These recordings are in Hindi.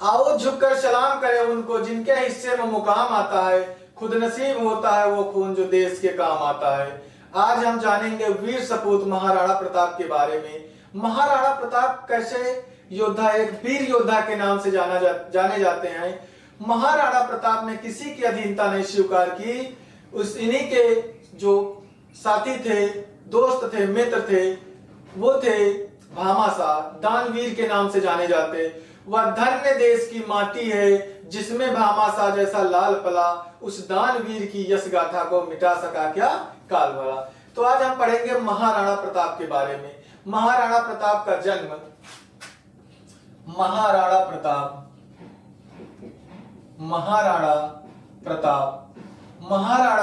आओ झुककर सलाम करें उनको जिनके हिस्से में मुकाम आता है, खुद नसीब होता है वो खून जो देश के काम आता है। आज हम जानेंगे वीर सपूत महाराणा प्रताप के बारे में। महाराणा प्रताप कैसे योद्धा, एक वीर योद्धा के नाम से जाने जाते हैं। महाराणा प्रताप ने किसी की अधीनता नहीं स्वीकार की। इन्हीं के जो साथी थे, दोस्त थे, मित्र थे, वो थे भामाशाह, दानवीर के नाम से जाने जाते। वह धन्य देश की माटी है जिसमें भामाशाह जैसा लाल पला, उस दानवीर की यश गाथा को मिटा सका क्या काल भला। तो आज हम पढ़ेंगे महाराणा प्रताप के बारे में। महाराणा प्रताप का जन्म, महाराणा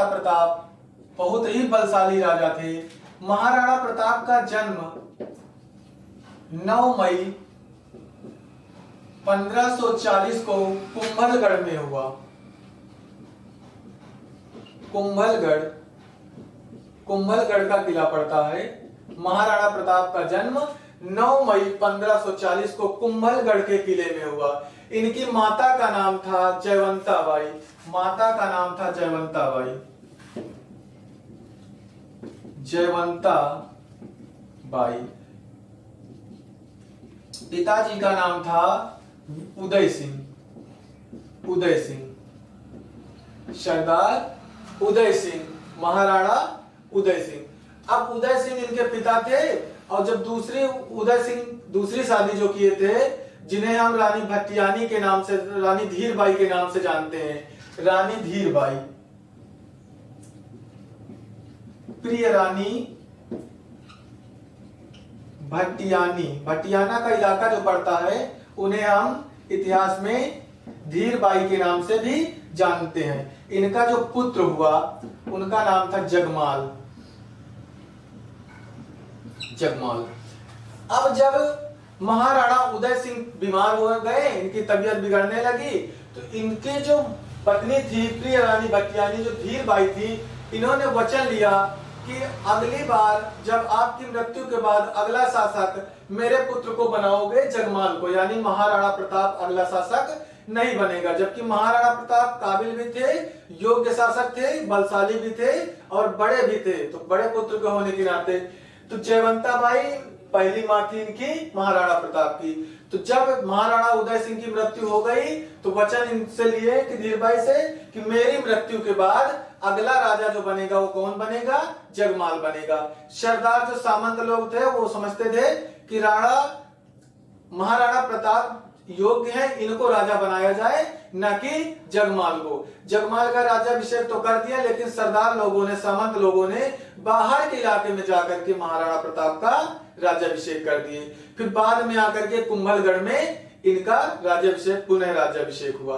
प्रताप बहुत ही बलशाली राजा थे। महाराणा प्रताप का जन्म 9 मई 1540 को कुंभलगढ़ में हुआ। कुंभलगढ़ का किला पड़ता है। महाराणा प्रताप का जन्म 9 मई 1540 को कुंभलगढ़ के किले में हुआ। इनकी माता का नाम था जयवंता बाई। माता का नाम था जयवंता बाई। जयवंता बाई। पिताजी का नाम था उदय सिंह। उदय सिंह, सरदार उदय सिंह, महाराणा उदय सिंह। अब उदय सिंह इनके पिता थे, और जब उदय सिंह दूसरी शादी जो किए थे, जिन्हें हम रानी भट्टियानी के नाम से, रानी धीरबाई के नाम से जानते हैं, रानी धीरबाई, प्रिय रानी भट्टियानी, भट्टियाना का इलाका जो पड़ता है, उन्हें हम इतिहास में धीरबाई के नाम से भी जानते हैं। इनका जो पुत्र हुआ उनका नाम था जगमाल। जगमाल। अब जब महाराणा उदय सिंह बीमार हो गए, इनकी तबीयत बिगड़ने लगी, तो इनके जो पत्नी थी प्रिय रानी भट्टियानी, जो धीरबाई थी, इन्होंने वचन लिया कि अगली बार जब आपकी मृत्यु के बाद अगला शासक मेरे पुत्र को बनाओगे, जगमाल को, यानी महाराणा प्रताप अगला शासक नहीं बनेगा। जबकि महाराणा प्रताप काबिल भी थे, योग्य शासक थे, बलशाली भी थे और बड़े भी थे, तो बड़े पुत्र के होने के नाते, तो जयवंता बाई पहली मां थी इनकी महाराणा प्रताप की। तो जब महाराणा उदय सिंह की मृत्यु हो गई, तो वचन इनसे लिए कि धीरबाई से कि मेरी मृत्यु के बाद अगला राजा जो बनेगा वो कौन बनेगा, जगमाल बनेगा। सरदार जो सामंत लोग थे वो समझते थे कि महाराणा प्रताप योग्य है, इनको राजा बनाया जाए, न कि जगमाल को। जगमाल का राज्याभिषेक तो कर दिया, लेकिन सरदार लोगों ने, सामंत लोगों ने बाहर के इलाके में जाकर के महाराणा प्रताप का राज्याभिषेक कर दिए। फिर बाद में आकर के कुंभलगढ़ में इनका राज्याभिषेक, पुनः राज्याभिषेक हुआ।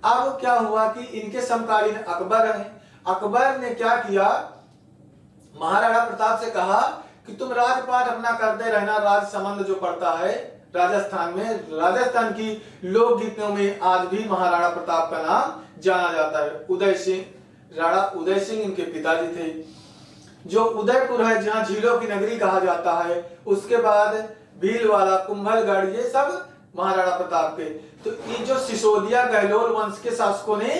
अब क्या हुआ कि इनके समकालीन अकबर है। अकबर ने क्या किया, महाराणा प्रताप से कहा कि तुम राजपाट अपना करते रहना। राजसमंद जो पड़ता है राजस्थान में, राजस्थान की लोकगीतों में आज भी महाराणा प्रताप का नाम जाना जाता है। उदय सिंह, राणा उदय सिंह इनके पिताजी थे। जो उदयपुर है, जहां झीलों की नगरी कहा जाता है, उसके बाद भीलवाड़ा, कुंभलगढ़, ये सब महाराणा प्रताप के। तो ये जो सिसोदिया गहलोत वंश के शासकों ने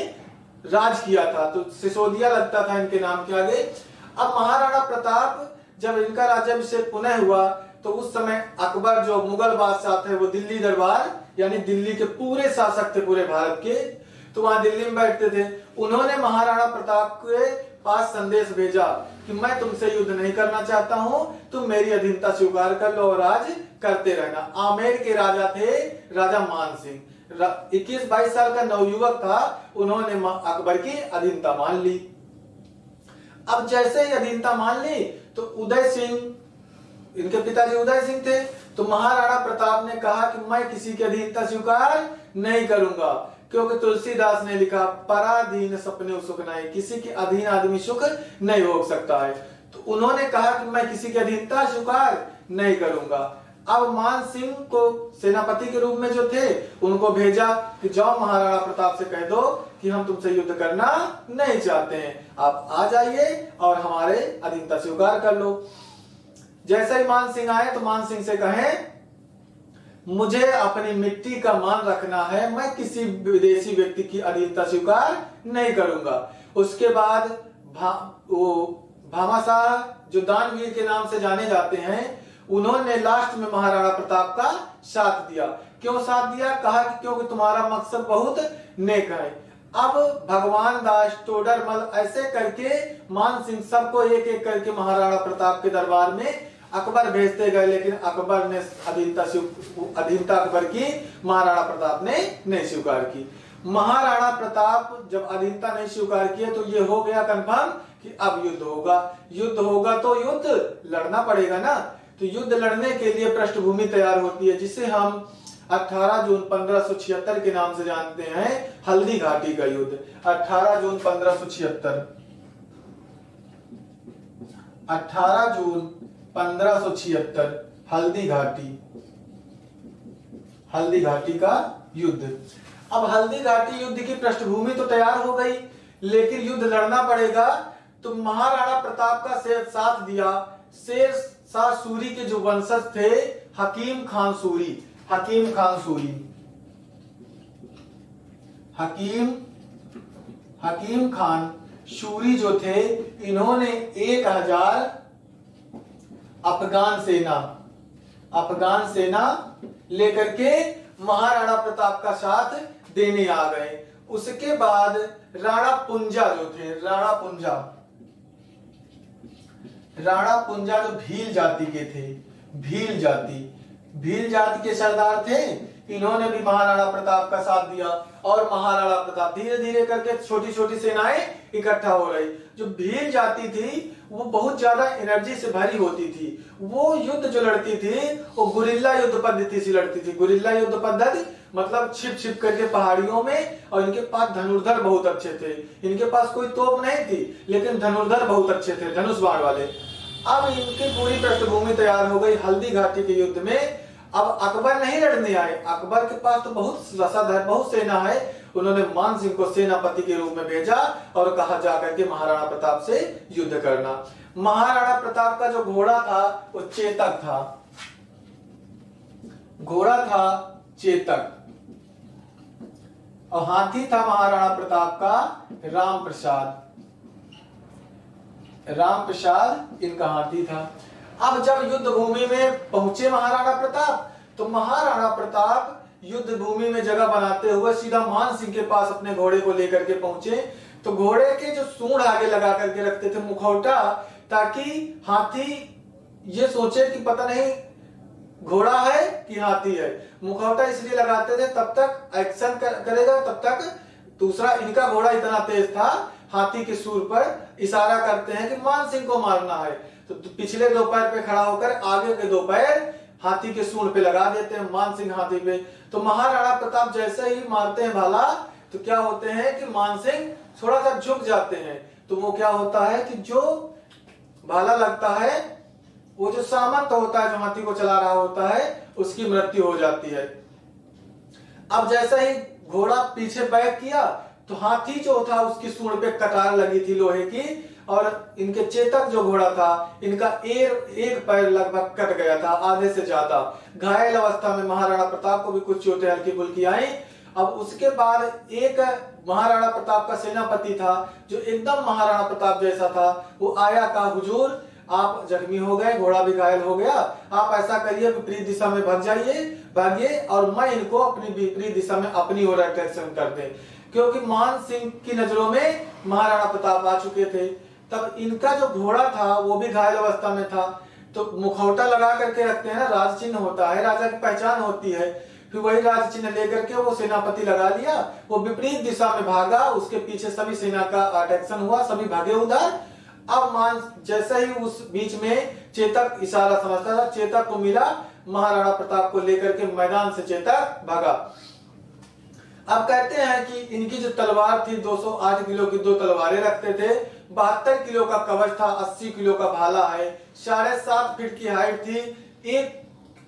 राज किया था, तो सिसोदिया लगता था इनके नाम के आगे। अब महाराणा प्रताप जब इनका राज्याभिषेक पुनः हुआ, तो उस समय अकबर जो मुगल बादशाह थे, वो दिल्ली दरबार, यानी दिल्ली के पूरे शासक थे पूरे भारत के, तो वहां दिल्ली में बैठते थे। उन्होंने महाराणा प्रताप के पास संदेश भेजा कि मैं तुमसे युद्ध नहीं करना चाहता हूं, तुम मेरी अधीनता स्वीकार कर लो और राज करते रहना। आमेर के राजा थे राजा मान सिंह, 21-22 साल का नवयुवक था, उन्होंने अकबर की अधीनता मान ली। अब जैसे ही अधीनता मान ली, तो उदय सिंह, इनके पिताजी उदय सिंह थे, तो महाराणा प्रताप ने कहा कि मैं किसी की अधीनता स्वीकार नहीं करूंगा, क्योंकि तुलसीदास ने लिखा, पराधीन सपने सुख नहीं, किसी के अधीन आदमी सुख नहीं हो सकता है। तो उन्होंने कहा कि मैं किसी की अधीनता स्वीकार नहीं करूंगा। अब मान सिंह को सेनापति के रूप में जो थे, उनको भेजा कि जाओ महाराणा प्रताप से कह दो कि हम तुमसे युद्ध करना नहीं चाहते हैं, आप आ जाइए और हमारे अधीनता स्वीकार कर लो। जैसे ही मान सिंह आए, तो मान सिंह से कहें मुझे अपनी मिट्टी का मान रखना है, मैं किसी विदेशी व्यक्ति की अधीनता स्वीकार नहीं करूंगा। उसके बाद भामाशाह जो दानवीर के नाम से जाने जाते हैं, उन्होंने लास्ट में महाराणा प्रताप का साथ दिया। क्यों साथ दिया? कहा कि क्योंकि तुम्हारा मकसद बहुत नेक है। अब भगवान दास तोडरमल ऐसे करके मान सिंह सबको एक एक करके महाराणा प्रताप के दरबार में अकबर भेजते गए, लेकिन अकबर ने अधीनता अकबर की महाराणा प्रताप ने नहीं स्वीकार की। महाराणा प्रताप जब अधीनता नहीं स्वीकार किए तो ये हो गया कंफर्म कि अब युद्ध होगा। युद्ध होगा तो युद्ध लड़ना पड़ेगा ना। तो युद्ध लड़ने के लिए पृष्ठभूमि तैयार होती है, जिसे हम 18 जून 1576 के नाम से जानते हैं, हल्दी घाटी का युद्ध। 18 जून 1576, 18 जून 1576 हल्दी घाटी का युद्ध। अब हल्दी घाटी युद्ध की पृष्ठभूमि तो तैयार हो गई, लेकिन युद्ध लड़ना पड़ेगा। तो महाराणा प्रताप का साथ दिया शेर शाह सूरी के जो वंशज थे, हकीम खान सूरी जो थे, इन्होंने 1000 अफगान सेना लेकर के महाराणा प्रताप का साथ देने आ गए। उसके बाद राणा पुंजा जो थे, राणा पुंजा जो भील जाति के थे, भील जाति के सरदार थे, इन्होंने भी महाराणा प्रताप का साथ दिया। और महाराणा प्रताप धीरे धीरे करके छोटी छोटी सेनाएं इकट्ठा हो रही। जो भील जाति थी वो बहुत ज्यादा एनर्जी से भरी होती थी। वो युद्ध जो लड़ती थी वो गुरिल्ला युद्ध पद्धति से लड़ती थी। गुरिल्ला युद्ध पद्धति मतलब छिप छिप करके पहाड़ियों में, और इनके पास धनुर्धर बहुत अच्छे थे। इनके पास कोई तोप नहीं थी, लेकिन धनुर्धर बहुत अच्छे थे, धनुष बाण वाले। अब इनकी पूरी पृष्ठभूमि तैयार हो गई हल्दी घाटी के युद्ध में। अब अकबर नहीं लड़ने आए, अकबर के पास तो बहुत रसाधर, बहुत सेना है। उन्होंने मान सिंह को सेनापति के रूप में भेजा और कहा जाकर के महाराणा प्रताप से युद्ध करना। महाराणा प्रताप का जो घोड़ा था वो चेतक था, और हाथी था महाराणा प्रताप का राम प्रसाद इनका हाथी था। अब जब युद्ध भूमि में पहुंचे महाराणा प्रताप, तो महाराणा प्रताप युद्ध भूमि में जगह बनाते हुए सीधा मान सिंह के पास अपने घोड़े को लेकर के पहुंचे। तो घोड़े के जो सूंड आगे लगा करके रखते थे, मुखौटा, ताकि हाथी ये सोचे कि पता नहीं घोड़ा है कि हाथी है। मुखौटा इसलिए लगाते थे, तब तक एक्शन करेगा, तब तक दूसरा इनका घोड़ा इतना तेज था, हाथी के सूर पर इशारा करते हैं कि मान सिंह को मारना है। तो पिछले दो पैर पे खड़ा होकर आगे के दो पैर हाथी के सूंड पे लगा देते हैं, मान सिंह हाथी पे। तो महाराणा प्रताप जैसे ही मारते हैं भाला, तो क्या होते हैं कि मान सिंह थोड़ा सा झुक जाते हैं। तो वो क्या होता है कि जो भाला लगता है, वो जो सामंत होता है, जो हाथी को चला रहा होता है, उसकी मृत्यु हो जाती है। अब जैसे ही घोड़ा पीछे बैक किया, तो हाथी जो था उसकी सूंड पे कटार लगी थी लोहे की, और इनके चेतक जो घोड़ा था, इनका एक पैर लगभग कट गया था, आधे से ज्यादा। घायल अवस्था में महाराणा प्रताप को भी कुछ चोटें हल्की फुल्की आई। अब उसके बाद एक महाराणा प्रताप का सेनापति था, जो एकदम महाराणा प्रताप जैसा था। वो आया, कहा हुजूर आप जख्मी हो गए, घोड़ा भी घायल हो गया, आप ऐसा करिए विपरीत दिशा में भागिए, और मैं इनको अपनी विपरीत दिशा में अपनी ओर अट्रैक्शन कर दें। क्योंकि मान सिंह की नजरों में महाराणा प्रताप आ चुके थे। तब इनका जो घोड़ा था वो भी घायल अवस्था में था। तो मुखौटा लगा करके रखते हैं ना, राज चिन्ह होता है, राजा की पहचान होती है। फिर वही राज चिन्ह लेकर के वो सेनापति लगा लिया, वो विपरीत दिशा में भागा, उसके पीछे सभी सेना का अटैक्शन हुआ, सभी भागे उधर। अब मान जैसे ही उस बीच में चेतक इशारा समझता था, चेतक को मिला, महाराणा प्रताप को लेकर के मैदान से चेतक भागा। अब कहते हैं कि इनकी जो तलवार थी 208 किलो की 2 तलवारें रखते थे, 72 किलो का कवच था, 80 किलो का भाला है, 7.5 फीट की हाइट थी, 1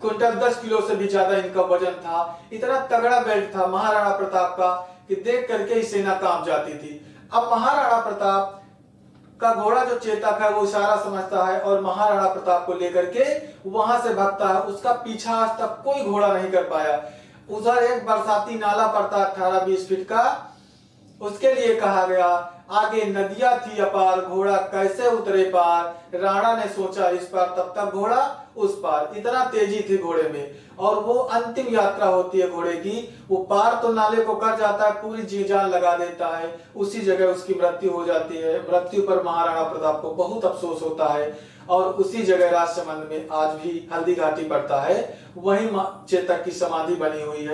क्विंटल 10 किलो से भी ज्यादा इनका वजन था। इतना तगड़ा बेल्ट था महाराणा प्रताप का कि देख करके ही सेना कांप जाती थी। अब महाराणा प्रताप का घोड़ा जो चेतक है वो इशारा समझता है और महाराणा प्रताप को लेकर के वहां से भागता है। उसका पीछा आज तक कोई घोड़ा नहीं कर पाया। उधर एक बरसाती नाला पड़ता है 18-20 फीट का, उसके लिए कहा गया आगे नदियां थी अपार, घोड़ा कैसे उतरे पार। राणा ने सोचा इस पार, तब तक घोड़ा उस पार। इतना तेजी थी घोड़े में। और वो अंतिम यात्रा होती है घोड़े की, वो पार तो नाले को कर जाता है, पूरी जी जान लगा देता है, उसी जगह उसकी मृत्यु हो जाती है। मृत्यु पर महाराणा प्रताप को बहुत अफसोस होता है और उसी जगह राजसमंद में आज भी हल्दी घाटी पड़ता है, वहीं चेतक की समाधि बनी हुई है।